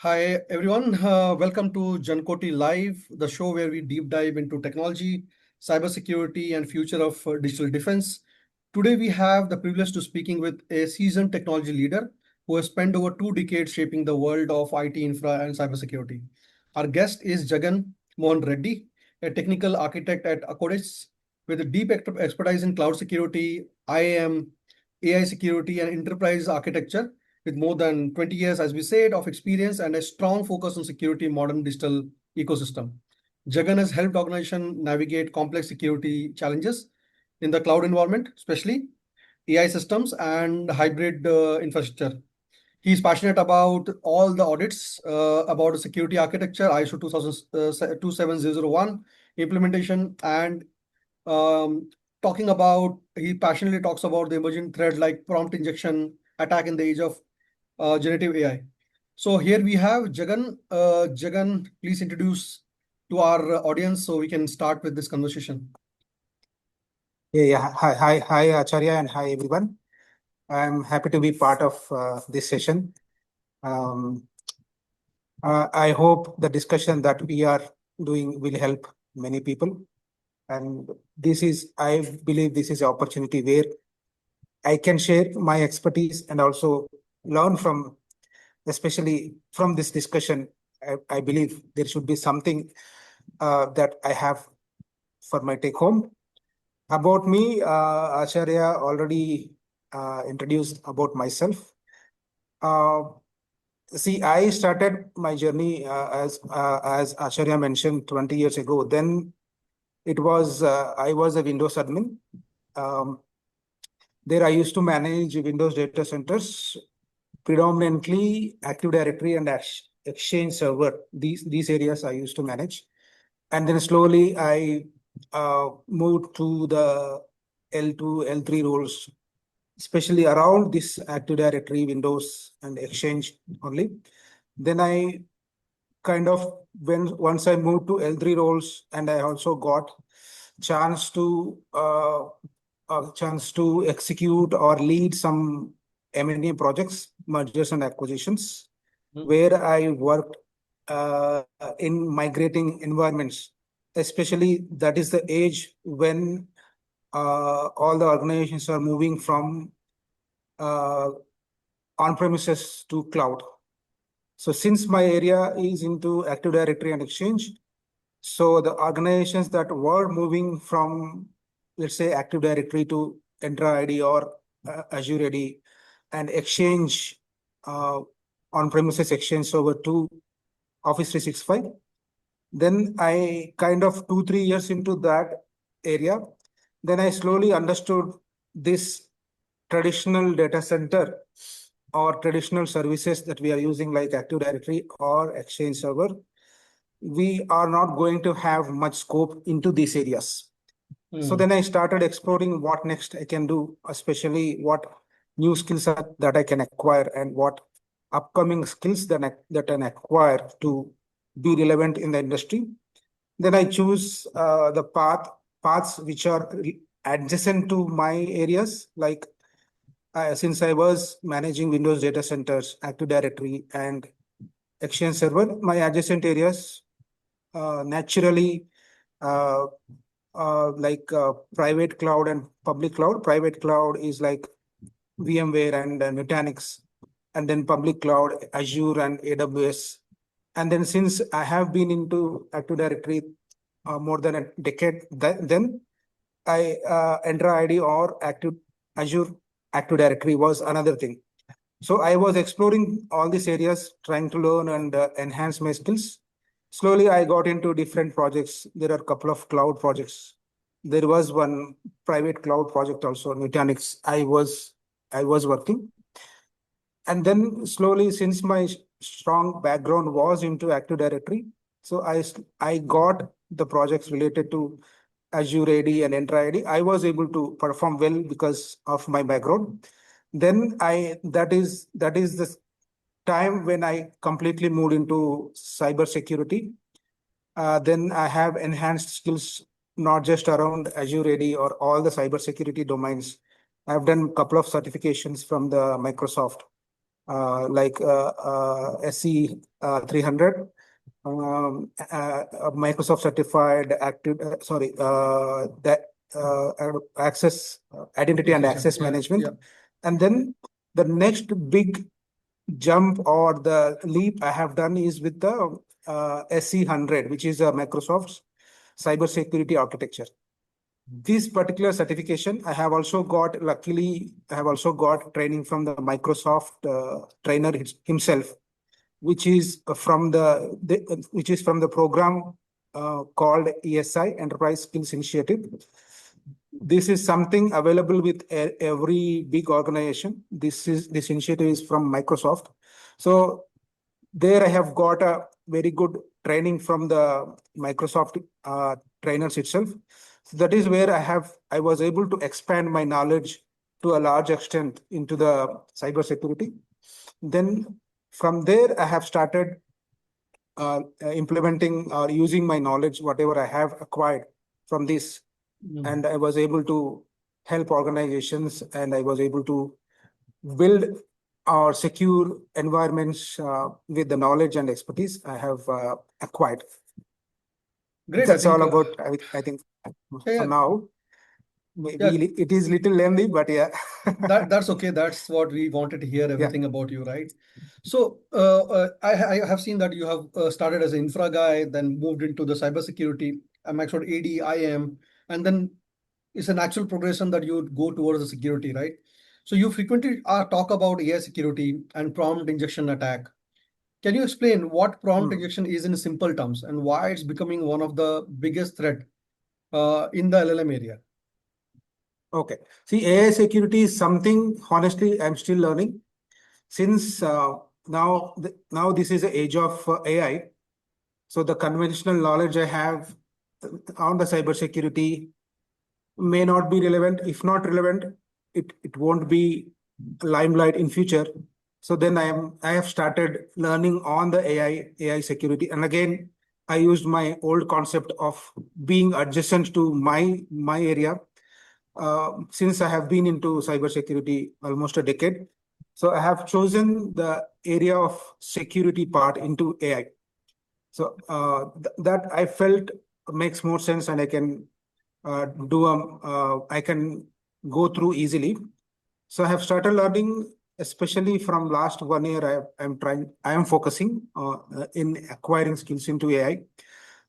Hi, everyone. Welcome to Jankoti-Live, the show where we deep dive into technology, cybersecurity, and future of digital defense. Today, we have the privilege to speaking with a seasoned technology leader who has spent over 2 decades shaping the world of IT infra and cybersecurity. Our guest is Jagan Mohan Reddy, a technical architect at Akkodis with a deep expertise in cloud security, IAM, AI security, and enterprise architecture with more than 20 years, as we said, of experience and a strong focus on security modern digital ecosystem. Jagan has helped organizations navigate complex security challenges in the cloud environment, especially AI systems and hybrid infrastructure. He's passionate about all the audits about the security architecture, ISO 27001 implementation, and um, he passionately talks about the emerging threat like prompt injection attack in the age of generative AI. So here we have Jagan. Jagan, please introduce to our audience so we can start with this conversation. Yeah. Hi, Acharya, and hi, everyone. I'm happy to be part of this session. Um, I hope the discussion that we are doing will help many people. And I believe this is an opportunity where I can share my expertise and also learn from, especially from this discussion. I believe there should be something that I have for my take home. About me, Acharya already introduced about myself. Uh, I started my journey as Acharya mentioned 20 years ago. Then I was a Windows admin. Um, there I used to manage Windows data centers, predominantly Active Directory and Exchange Server. These areas I used to manage, and then slowly I moved to the L2, L3 roles, especially around this Active Directory, Windows, and Exchange only. Then I kind of once I moved to L3 roles, and I also got chance to a chance to execute or lead some M&A projects, mergers and acquisitions, where I worked uh, in migrating environments. Especially that is the age when all the organizations are moving from uh, on-premises to cloud. So since my area is into Active Directory and Exchange, so the organizations that were moving from, let's say, Active Directory to Entra ID or Azure ID and Exchange, on-premises Exchange over to Office 365, then I kind of 2, 3 years into that area, then I slowly understood this traditional data center or traditional services that we are using like Active Directory or Exchange Server. We are not going to have much scope into these areas. So then I started exploring what next I can do, especially what new skills that I can acquire and what upcoming skills that I can acquire to be relevant in the industry. Then I choose the paths which are adjacent to my areas. Like since I was managing Windows data centers, Active Directory, and Exchange Server, my adjacent areas naturally uh, like private cloud and public cloud. Private cloud is like VMware and Nutanix, and then public cloud, Azure and AWS. And then since I have been into Active Directory more than a decade, then I Entra ID or Azure Active Directory was another thing. So I was exploring all these areas, trying to learn and enhance my skills. Slowly, I got into different projects. There are a couple of cloud projects. There was one private cloud project also, Nutanix. I was working, and then slowly, since my strong background was into Active Directory, so I got the projects related to Azure AD and Entra ID. I was able to perform well because of my background. Then that is the time when I completely moved into cybersecurity. Then I have enhanced skills not just around Azure AD or all the cybersecurity domains. I've done a couple of certifications from the Microsoft. like SC 300, Microsoft certified active, that access identity and access management. And then the next big jump or the leap I have done is with the SC100, which is Microsoft's cybersecurity architecture. This particular certification, I have also got, luckily, I have also got training from the Microsoft trainer himself, which is from the program called ESI, Enterprise Skills Initiative. This is something available with every big organization. This initiative is from Microsoft. So there I have got a very good training from the Microsoft trainers itself. So that is where I was able to expand my knowledge to a large extent into the cybersecurity. Then from there, I have started implementing or using my knowledge, whatever I have acquired from this. And I was able to help organizations, and I was able to build or secure environments with the knowledge and expertise I have acquired. Great. That's all about, I think, for now. Maybe it is little lengthy, but yeah. That's okay. That's what we wanted to hear, everything about you, right? So I have seen that you have started as an infra guy, then moved into the cybersecurity, Microsoft AD, IAM, and then it's a natural progression that you would go towards the security, right? So you frequently talk about AI security and prompt injection attack. Can you explain what prompt injection is in simple terms and why it's becoming one of the biggest threat in the LLM area? Okay. See, AI security is something, honestly, I'm still learning. Since now this is the age of AI, so the conventional knowledge I have on the cybersecurity may not be relevant. If not relevant, it won't be limelight in future. So then I have started learning on the AI security. And again, I used my old concept of being adjacent to my area. Since I have been into cybersecurity almost a decade, so I have chosen the area of security part into AI. So that I felt makes more sense, and I can I can go through easily. So I have started learning, especially from last 1 year. I am focusing in acquiring skills into AI,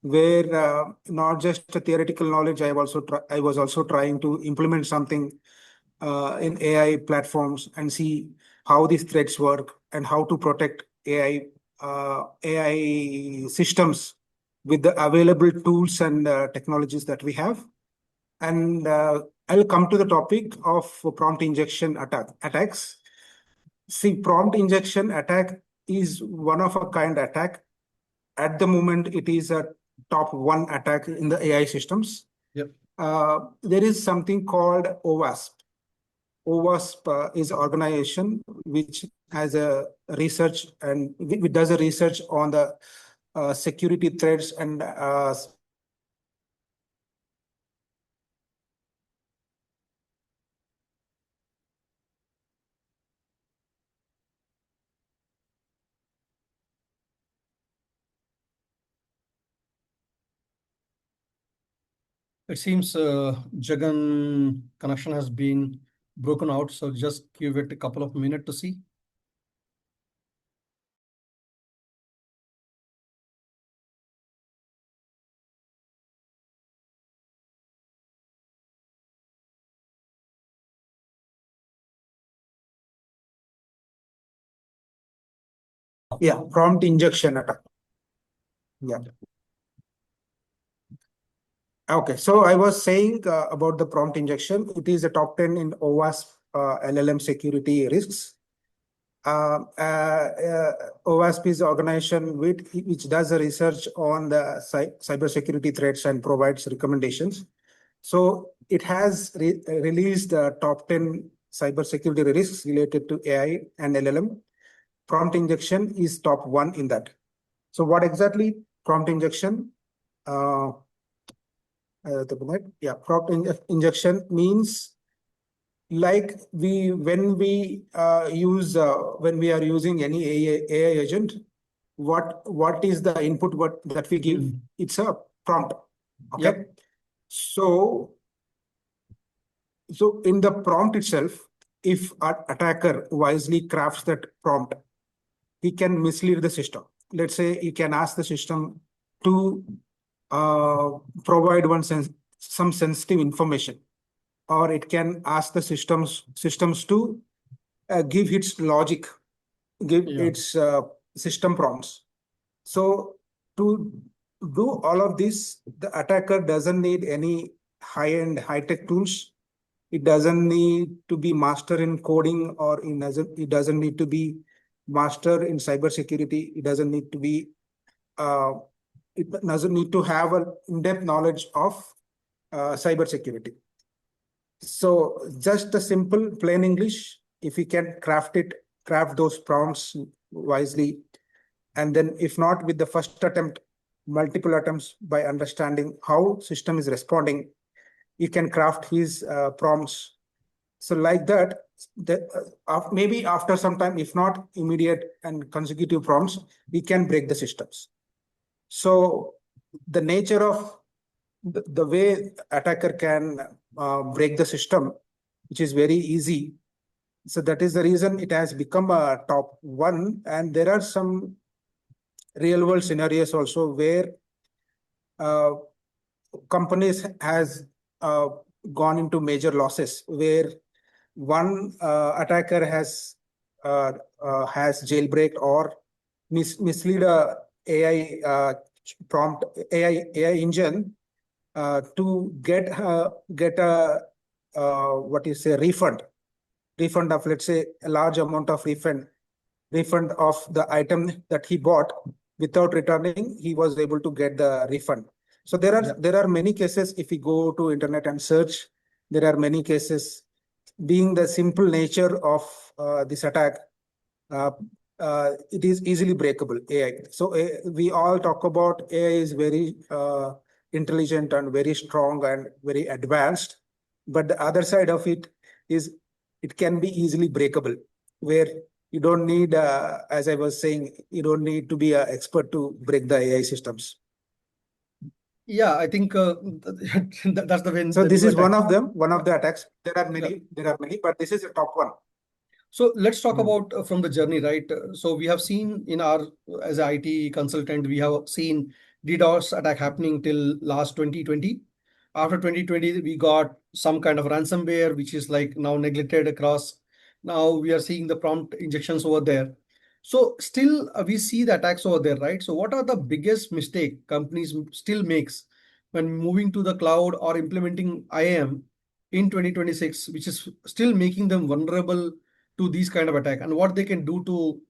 where not just the theoretical knowledge. I was also trying to implement something in AI platforms and see how these threats work and how to protect AI systems with the available tools and technologies that we have. And I'll come to the topic of prompt injection attacks. See, prompt injection attack is one of a kind attack. At the moment, it is a top one attack in the AI systems. Yep. There is something called OWASP. OWASP is an organization which has a research and it does a research on the security threats and It seems Jagan connection has been broken out, so just give it a couple of minutes to see. yeah, prompt injection attack. Yeah. Okay, so I was saying about the prompt injection. It is a top 10 in OWASP LLM security risks. OWASP is an organization which does a research on the cybersecurity threats and provides recommendations. So it has released the top 10 cybersecurity risks related to AI and LLM. Prompt injection is top one in that. So what exactly prompt injection? Prompt injection means like when we are using any AI agent, what is the input that we give? It's a prompt. Okay. Yep. So in the prompt itself, if an attacker wisely crafts that prompt, he can mislead the system. Let's say he can ask the system to provide some sensitive information, or it can ask the systems to give its logic, give its system prompts. So to do all of this, the attacker doesn't need any high-end, high-tech tools. It doesn't need to be master in coding, or it doesn't need to be master in cybersecurity. It doesn't need to be it doesn't need to have an in-depth knowledge of cybersecurity. So just a simple plain English, if we can craft those prompts wisely, and then if not with the first attempt, multiple attempts by understanding how system is responding, you can craft his prompts. So like that, maybe after some time, if not immediate and consecutive prompts, we can break the systems. So the nature of the way attacker can break the system, which is very easy. So that is the reason it has become a top one. And there are some real world scenarios also where companies has gone into major losses, where one attacker has jailbreak or mislead a AI prompt AI engine to get a what you say refund of, let's say, a large amount of refund of the item that he bought. Without returning, he was able to get the refund. So there are many cases. If we go to internet and search, there are many cases. Being the simple nature of this attack, it is easily breakable, AI. So we all talk about AI is very intelligent and very strong and very advanced, but the other side of it is it can be easily breakable, where you don't need, as I was saying, you don't need to be an expert to break the AI systems. Yeah, I think that's the way. So this is one of them, Yeah. the attacks. There are many, but this is the top one. So let's talk about from the journey, right? So we have seen in our, as an IT consultant, we have seen DDoS attack happening till last 2020. After 2020, we got some kind of ransomware, which is like now neglected across. Now we are seeing the prompt injections over there. So still we see the attacks over there, right? So what are the biggest mistake companies still makes when moving to the cloud or implementing IAM in 2026, which is still making them vulnerable to these kind of attack, and what they can do to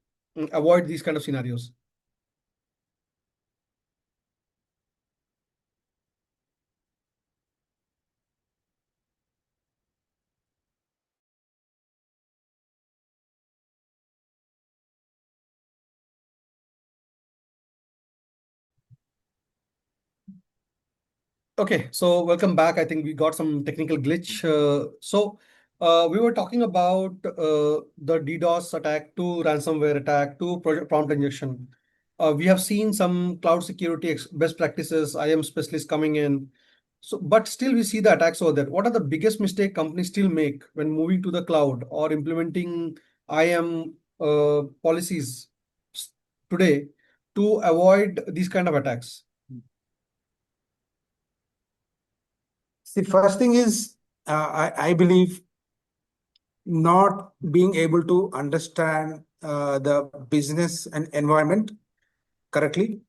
avoid these kind of scenarios? Okay, so welcome back. I think we got some technical glitch. We were talking about the DDoS attack to ransomware attack to project prompt injection. We have seen some cloud security best practices, IAM specialists coming in. So, but still we see the attacks over there. What are the biggest mistake companies still make when moving to the cloud or implementing IAM policies today to avoid these kind of attacks? The first thing is, I believe, not being able to understand the business and environment correctly.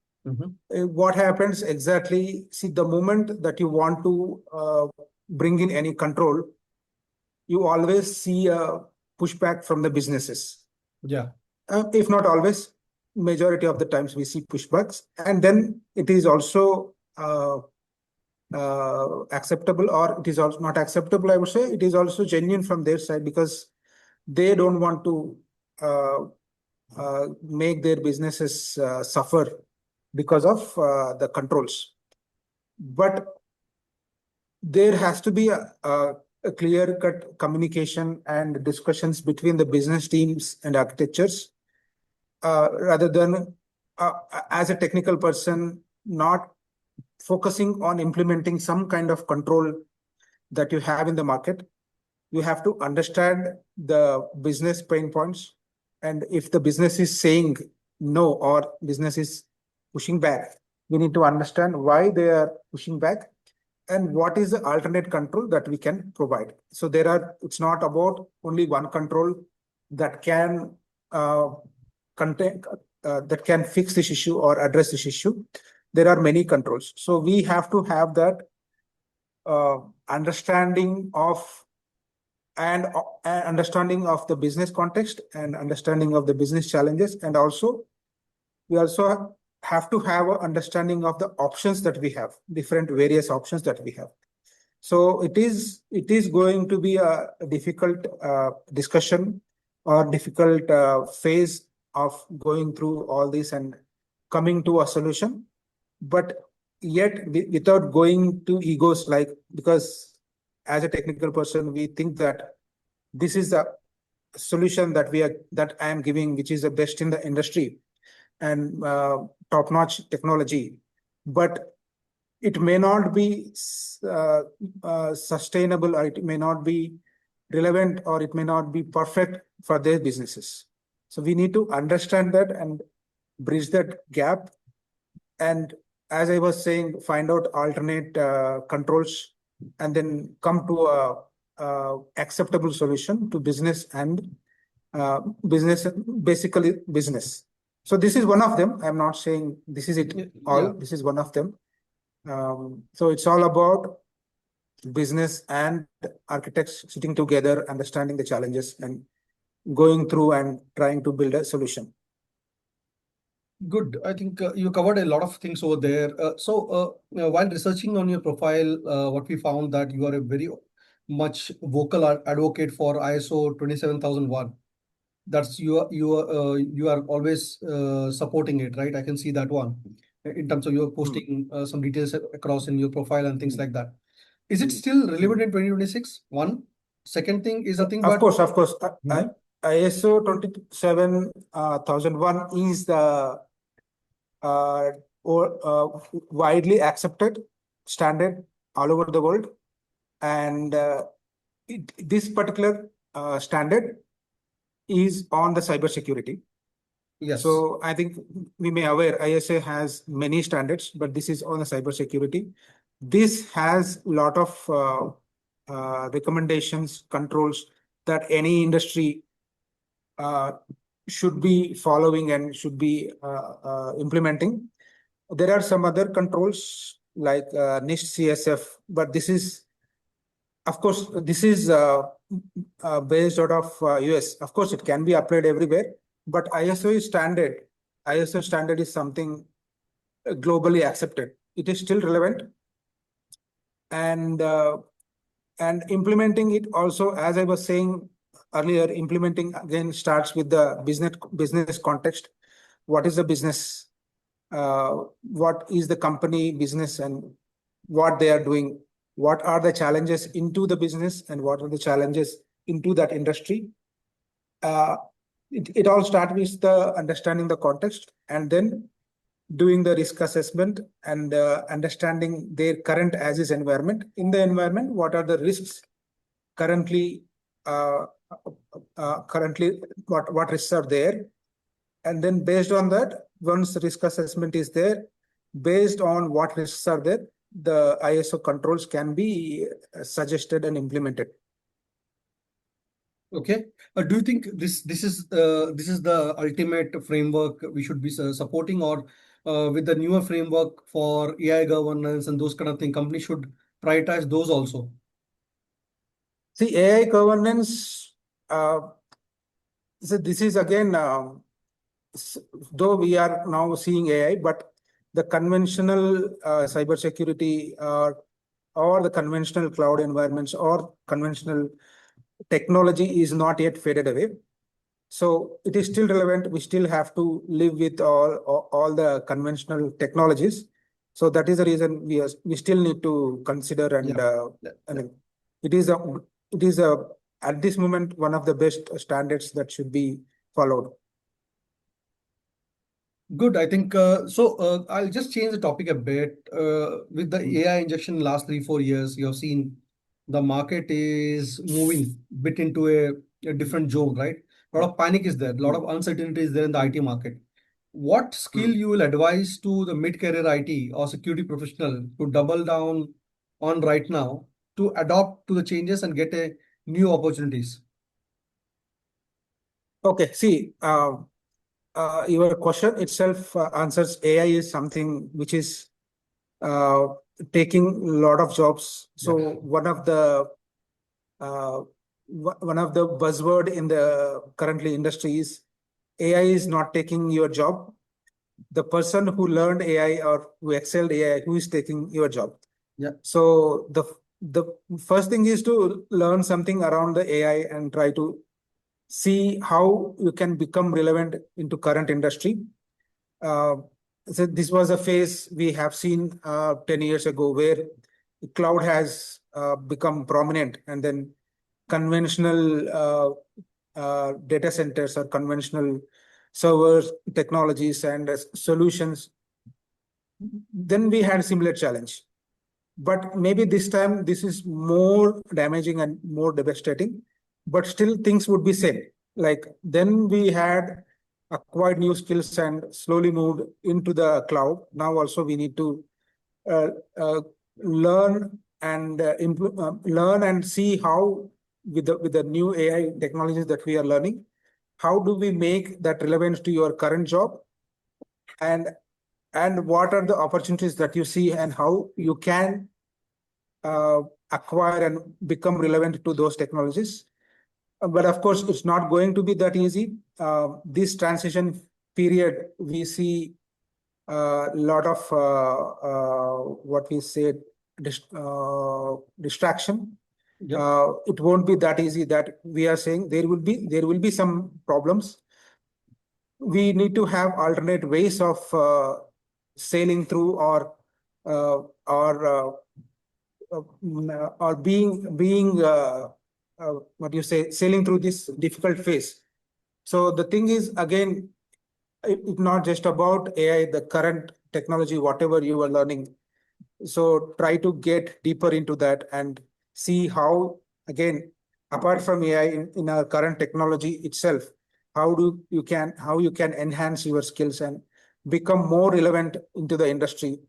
What happens exactly? See, the moment that you want to bring in any control, you always see a pushback from the businesses. Yeah. If not always, majority of the times we see pushbacks, and then it is also acceptable, or it is also not acceptable. I would say it is also genuine from their side, because they don't want to make their businesses suffer because of the controls. But there has to be a a clear-cut communication and discussions between the business teams and architectures, rather than as a technical person not focusing on implementing some kind of control that you have in the market. You have to understand the business pain points, and if the business is saying no or business is pushing back, we need to understand why they are pushing back and what is the alternate control that we can provide. So it's not about only one control that can that can fix this issue or address this issue. There are many controls. So we have to have that understanding of understanding of the business context and understanding of the business challenges, and also we also have to have an understanding of the options that we have, different various options that we have. So it is going to be a difficult discussion or difficult phase of going through all this and coming to a solution, but yet without going to egos, like, because as a technical person, we think that this is the solution that I am giving, which is the best in the industry and top-notch technology, but it may not be sustainable, or it may not be relevant, or it may not be perfect for their businesses. So we need to understand that and bridge that gap. And as I was saying, find out alternate controls and then come to a acceptable solution to business and basically business. So this is one of them. I'm not saying this is it all. Yeah. This is one of them. So it's all about business and architects sitting together, understanding the challenges and going through and trying to build a solution. Good. I think you covered a lot of things over there. While researching on your profile, what we found that you are a very much vocal advocate for ISO 27001. That's you are always supporting it, right? I can see that one in terms of you're posting some details across in your profile and things like that. Is it still relevant in 2026? One. Second thing is a thing, Of course. Mhm. ISO 27001 is the widely accepted standard all over the world, and this particular standard is on the cybersecurity. Yes. So I think we may aware ISA has many standards, but this is on the cybersecurity. This has a lot of recommendations, controls that any industry should be following and should be implementing. There are some other controls like NIST CSF, but this is, of course, this is based out of US. Of course, it can be applied everywhere, but ISO standard is something globally accepted. It is still relevant, and implementing it also, as I was saying earlier, implementing again starts with the business context. What is the business? What is the company business and what they are doing? What are the challenges into the business and what are the challenges into that industry? It all starts with the understanding the context and then doing the risk assessment and understanding their current as is environment. In the environment, what are the risks currently? What risks are there? And then based on that, once the risk assessment is there, based on what risks are there, the ISO controls can be suggested and implemented. Okay. Do you think this is the ultimate framework we should be supporting, or with the newer framework for AI governance and those kind of things, companies should prioritize those also? See, AI governance. So this is again, though we are now seeing AI, but the conventional cybersecurity or the conventional cloud environments or conventional technology is not yet faded away. So it is still relevant. We still have to live with all the conventional technologies. So that is the reason we still need to consider and I mean, it is it is at this moment one of the best standards that should be followed. Good. I think I'll just change the topic a bit. With the AI injection last 3, 4 years, you have seen the market is moving bit into a different zone, right? A lot of panic is there, a lot of uncertainty is there in the IT market. What skill you will advise to the mid-career IT or security professional to double down on right now to adopt to the changes and get a new opportunities? Okay, see, your question itself answers AI is something which is uh, taking a lot of jobs. So Yeah. uh, one of the buzzword in the currently industry is AI is not taking your job. The person who learned AI or who excelled AI, who is taking your job. Yeah. So the first thing is to learn something around the AI and try to see how you can become relevant into current industry. So this was a phase we have seen 10 years ago where cloud has become prominent, and then conventional data centers or conventional servers technologies and solutions. Then we had a similar challenge, but maybe this time this is more damaging and more devastating, but still things would be same. Like then we had acquired new skills and slowly moved into the cloud. Now also we need to uh, uh, learn and learn and see how with the new AI technologies that we are learning, how do we make that relevant to your current job, and what are the opportunities that you see and how you can uh, acquire and become relevant to those technologies. But of course, it's not going to be that easy. This transition period, we see a lot of what we said, distraction. Yep. It won't be that easy. That we are saying there will be some problems. We need to have alternate ways of sailing through uh, or or being what you say, sailing through this difficult phase. So the thing is, again, it's not just about AI, the current technology, whatever you are learning. So try to get deeper into that and see how, again, apart from AI in our current technology itself, how you can enhance your skills and become more relevant into the industry.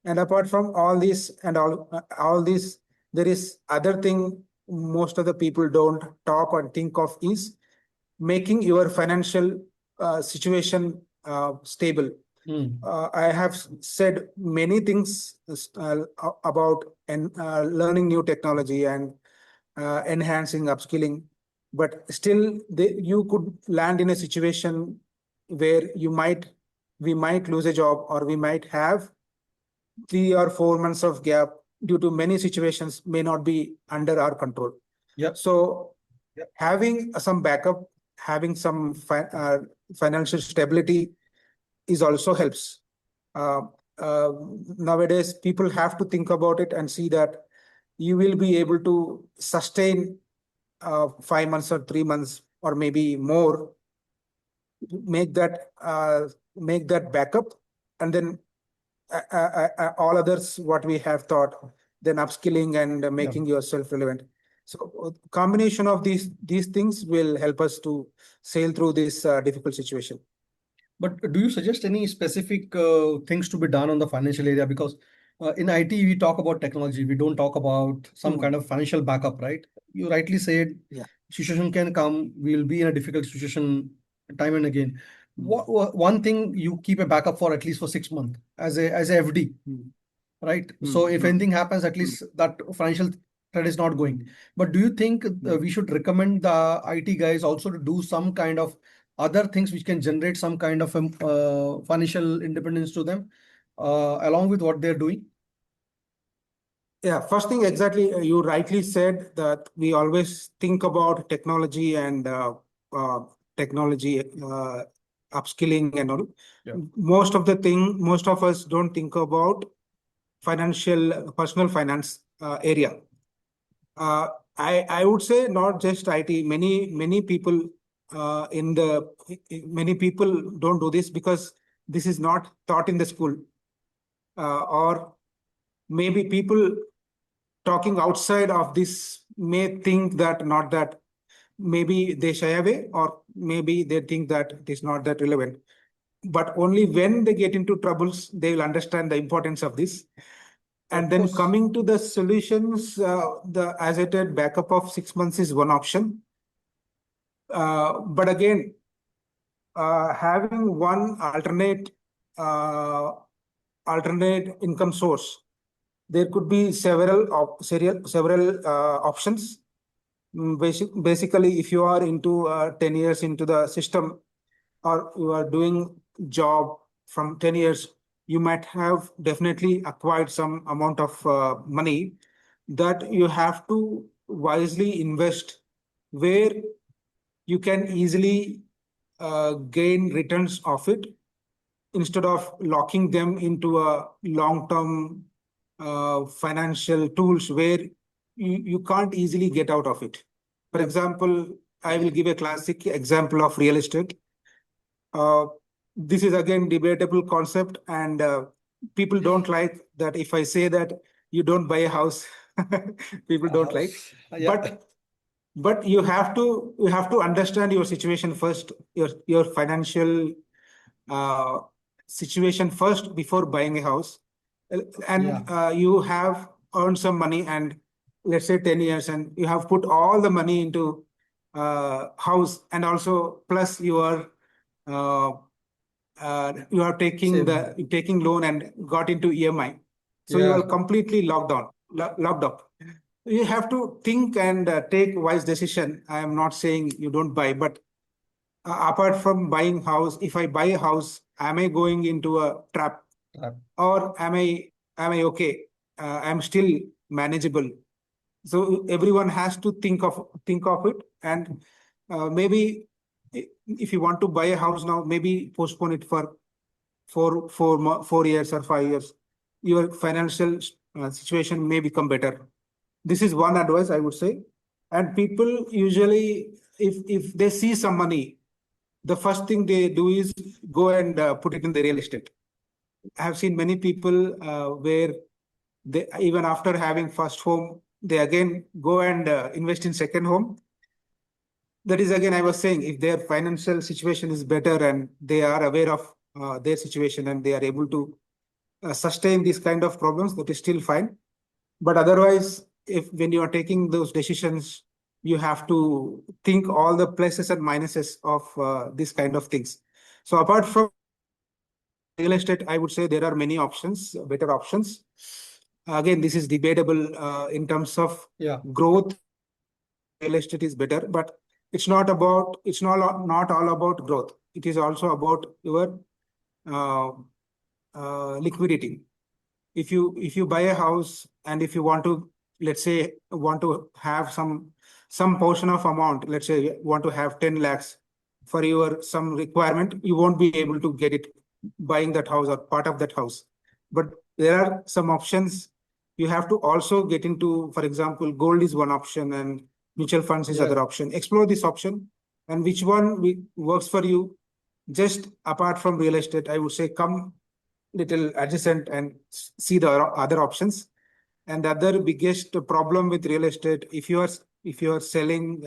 And apart from all this and all this, there is other thing most of the people don't talk or think of is making your financial situation stable. I have said many things about learning new technology and enhancing upskilling, but still you could land in a situation where we might lose a job, or we might have 3 or 4 months of gap due to many situations may not be under our control. Yep. So having some backup, having some financial stability is also helps. Uh, uh, Nowadays, people have to think about it and see that you will be able to sustain 5 months or 3 months or maybe more, make that backup, and then all others what we have thought, then upskilling and making yourself relevant. So combination of these things will help us to sail through this difficult situation. But do you suggest any specific things to be done on the financial area? Because in IT, we talk about technology, we don't talk about some kind of financial backup, right? You rightly said, Yeah. situation can come, we'll be in a difficult situation time and again. One thing you keep a backup for at least for 6 months as a FD, right? So if anything happens, at least that financial threat is not going. But do you think we should recommend the IT guys also to do some kind of other things which can generate some kind of financial independence to them along with what they're doing? Yeah, first thing, exactly, you rightly said that we always think about technology and technology upskilling and all. Yeah. Most of us don't think about personal finance area. I would say not just IT. Many people many people don't do this because this is not taught in the school, or maybe people talking outside of this may think that not that, maybe they shy away, or maybe they think that it is not that relevant. But only when they get into troubles, they will understand the importance of this. And Of then course. coming to the solutions, the as I said, backup of 6 months is one option. But again, having one uh, alternate income source, there could be several options. Basically, if you are into 10 years into the system, or you are doing job from 10 years, you might have definitely acquired some amount of money that you have to wisely invest, where you can easily gain returns of it, instead of locking them into a long-term financial tools where you can't easily get out of it. For Yep. example, I will give a classic example of real estate. Uh, this is again debatable concept, and people don't like that if I say that you don't buy a house. People A don't like, house. Yeah. but you have to understand your situation first, your financial uh, situation first before buying a house. And Yeah. you have earned some money, and let's say 10 years, and you have put all the money into house, and also plus uh, you are Saved. taking loan and got into EMI. So you are Yeah. completely locked up. You have to think and take wise decision. I am not saying you don't buy, but apart from buying house, if I buy a house, am I going into a trap, Trap. or am I okay? I'm still manageable. So everyone has to think of it, and maybe if you want to buy a house now, maybe postpone it for 4 years or 5 years. Your financial situation may become better. This is one advice I would say. And people usually, if they see some money, the first thing they do is go and put it in the real estate. I have seen many people where they, even after having first home, they again go and invest in second home. That is again, I was saying, if their financial situation is better and they are aware of their situation and they are able to sustain these kind of problems, that is still fine. But otherwise, if when you are taking those decisions, you have to think all the pluses and minuses of these kind of things. So apart from real estate, I would say there are many options, better options. Again, this is debatable in terms of Yeah. growth. Real estate is better, but it's not all about growth. It is also about your uh, liquidity. If you buy a house, and if you want to, let's say, want to have some portion of amount, let's say you want to have 10 lakhs for your some requirement, you won't be able to get it buying that house or part of that house. But there are some options. You have to also get into, for example, gold is one option, and mutual funds is other Yeah. option. Explore this option, and which one works for you. Just apart from real estate, I would say come little adjacent and see the other options. And the other biggest problem with real estate, if you are selling,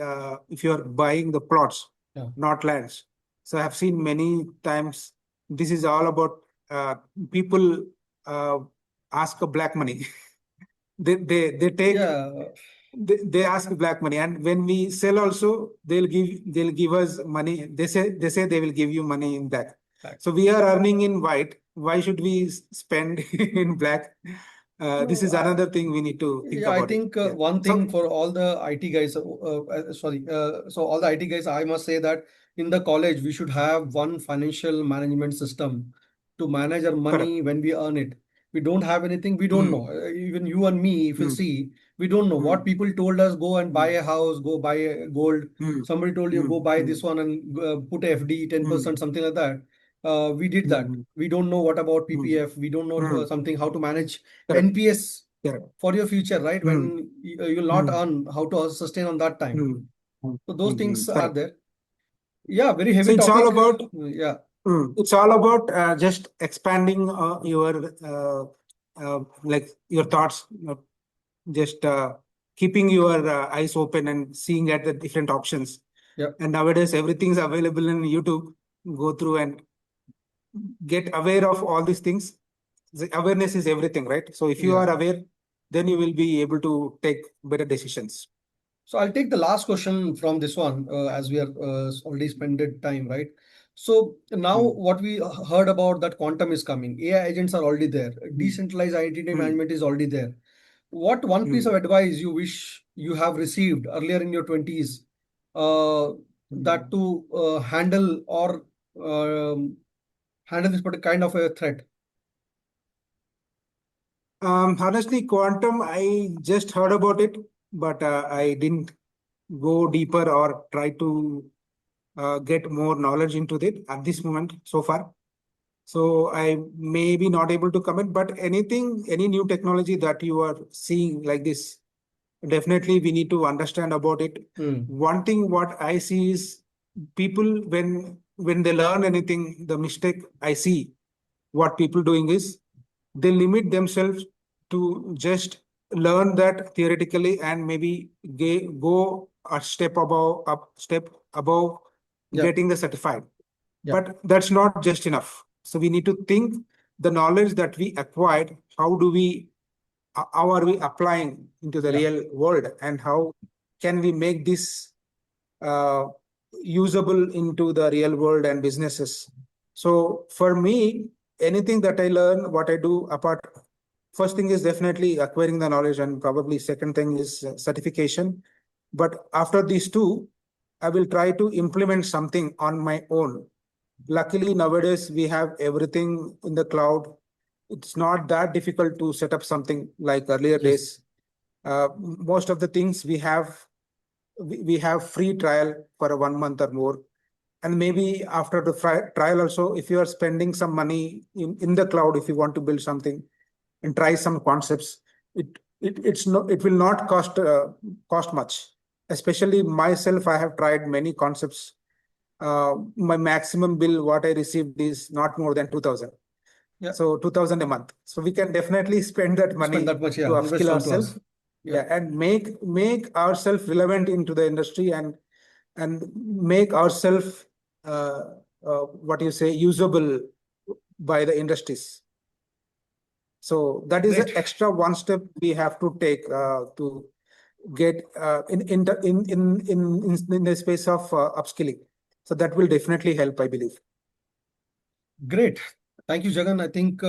if you are buying the plots, Yeah. not lands. So I have seen many times this is all about uh, people uh, ask a black money. They take Yeah. they ask black money, and when we sell also, they'll give us money. They say they will give you money in black. Fact. So we are earning in white. Why should we spend in black? This No, is another thing we need to think yeah, I about it. think Yeah. one thing So for all the IT guys, sorry, so all the IT guys, I must say that in the college, we should have one financial management system to manage our correct. money when we earn it. We don't have anything, we don't know. Hmm. Even you and me, if you Hmm. see, we don't know what Hmm. people told us, go and buy Hmm. a house, go buy a gold. Hmm. Somebody told you, Hmm. go buy Hmm. this one and put FD Hmm. 10%, something like that. We did that. Hmm. We don't know what about Hmm. PPF. We don't know Hmm. something how to manage Correct. NPS. Correct. for your future, right? When you'll not earn, how to sustain on that time. So those things are Correct. there. Yeah, very So heavy it's all topic. about Yeah, it's all about just expanding your like your thoughts, just keeping your eyes open and seeing at the different options. yeah, And nowadays everything's available in YouTube. Go through and get aware of all these things. The awareness is everything, right? So if you yeah. are aware, then you will be able to take better decisions. So I'll take the last question from this one, as we are already spended time, right? So now Hmm. what we heard about, that quantum is coming. AI agents are already there. Hmm. Decentralized identity Hmm. management is already there. What one piece of Hmm. advice you wish you have received earlier in your 20s, that Hmm. to handle or um, handle this particular kind of a threat? Honestly, quantum, I just heard about it, but I didn't go deeper or try to get more knowledge into it at this moment so far. So I may be not able to comment, but anything, any new technology that you are seeing like this, definitely we need to understand about it. Hmm. One thing what I see is people when they learn anything, the mistake I see what people doing is they limit themselves to just learn that theoretically and maybe go a step above Yeah, getting the certified, yeah, but that's not just enough. So we need to think the knowledge that we acquired, how are we applying into the yeah. real world, and how can we make this uh, usable into the real world and businesses. So for me, anything that I learn, what I do apart, first thing is definitely acquiring the knowledge, and probably second thing is certification. But after these two, I will try to implement something on my own. Luckily, nowadays we have everything in the cloud. It's not that difficult to set up something like earlier Yes. days. Most of the things we have free trial for a 1 month or more. And maybe after the trial also, if you are spending some money in the cloud, if you want to build something and try some concepts, it will not cost much. Especially myself, I have tried many concepts. My maximum bill, what I received is not more than 2,000. Yeah. So 2,000 a month. So we can definitely spend that Spend money that much, to yeah. Invest upskill onto ourselves. us. Yeah. Yeah, and make ourselves relevant into the industry, and make ourselves what you say usable by the industries. So that is an Great. extra one step we have to take to get in the space of upskilling. So that will definitely help, I believe. Great. Thank you, Jagan. I think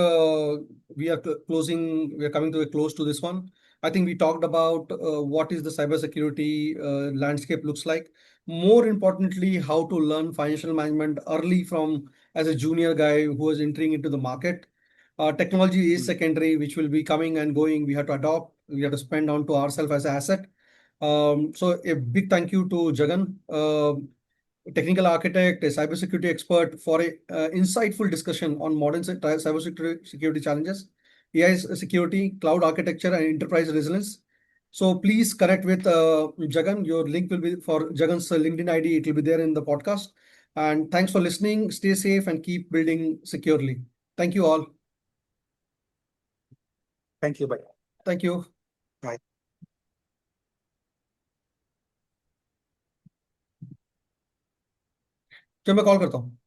we are closing, we are coming to a close to this one. I think we talked about what is the cybersecurity landscape looks like. More importantly, how to learn financial management early from as a junior guy who is entering into the market. Technology is Mm. secondary, which will be coming and going. We have to adopt, we have to spend on to ourselves as an asset. So a big thank you to Jagan. Technical architect, a cybersecurity expert, for a insightful discussion on modern cybersecurity challenges, AI security, cloud architecture, and enterprise resilience. So please connect with Jagan. Your link will be for Jagan's LinkedIn ID. It will be there in the podcast. And thanks for listening. Stay safe and keep building securely. Thank you all. Thank you. Bye. Thank you. Bye. चलो मैं call करता हूँ.